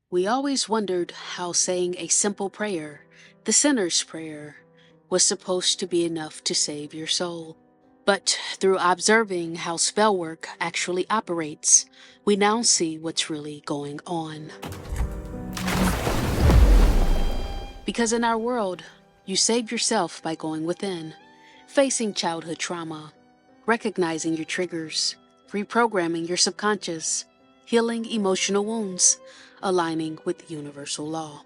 We always wondered how saying a simple prayer, the sinner's prayer, was supposed to be enough to save your soul. But through observing how spellwork actually operates, we now see what's really going on. Because in our world, you save yourself by going within, facing childhood trauma, recognizing your triggers, reprogramming your subconscious, healing emotional wounds, aligning with universal law.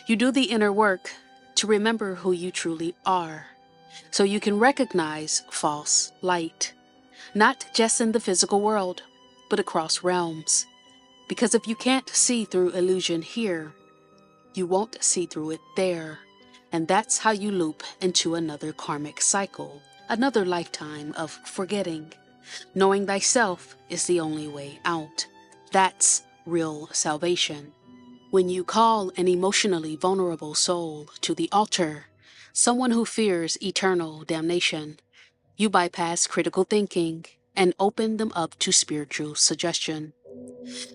You do the inner work to remember who you truly are, so you can recognize false light, not just in the physical world, but across realms. Because if you can't see through illusion here, you won't see through it there. And that's how you loop into another karmic cycle, another lifetime of forgetting. Knowing thyself is the only way out. That's real salvation. When you call an emotionally vulnerable soul to the altar, someone who fears eternal damnation, you bypass critical thinking and open them up to spiritual suggestion.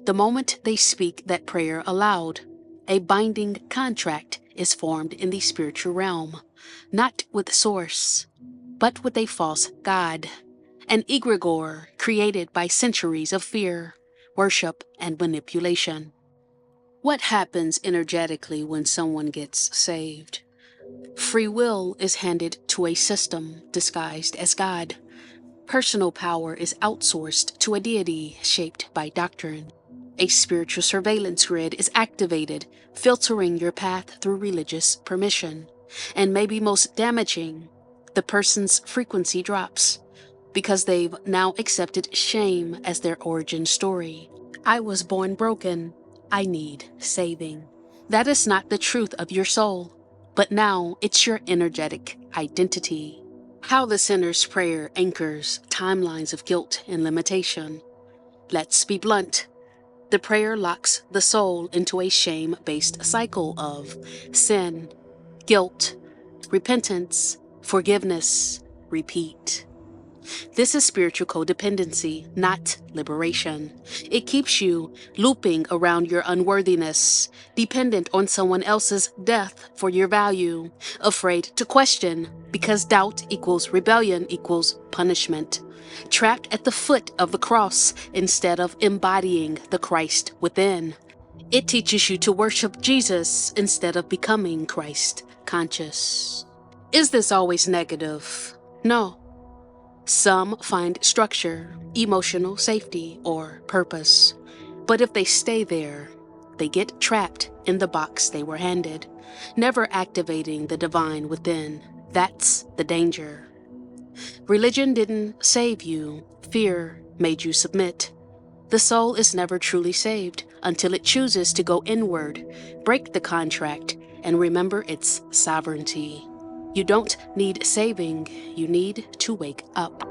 The moment they speak that prayer aloud, a binding contract is formed in the spiritual realm, not with source, but with a false god, an egregore created by centuries of fear, worship, and manipulation. What happens energetically when someone gets saved? Free will is handed to a system disguised as God. Personal power is outsourced to a deity shaped by doctrine. A spiritual surveillance grid is activated, filtering your path through religious permission. And maybe most damaging, the person's frequency drops because they've now accepted shame as their origin story. I was born broken. I need saving. That is not the truth of your soul, but now it's your energetic identity. How the sinner's prayer anchors timelines of guilt and limitation. Let's be blunt. The prayer locks the soul into a shame-based cycle of sin, guilt, repentance, forgiveness, repeat. This is spiritual codependency, not liberation. It keeps you looping around your unworthiness, dependent on someone else's death for your value, afraid to question because doubt equals rebellion equals punishment, trapped at the foot of the cross instead of embodying the Christ within. It teaches you to worship Jesus instead of becoming Christ conscious. Is this always negative? No. Some find structure, emotional safety, or purpose. But if they stay there, they get trapped in the box they were handed, never activating the divine within. That's the danger. Religion didn't save you. Fear made you submit. The soul is never truly saved until it chooses to go inward, break the contract, and remember its sovereignty. You don't need saving, you need to wake up.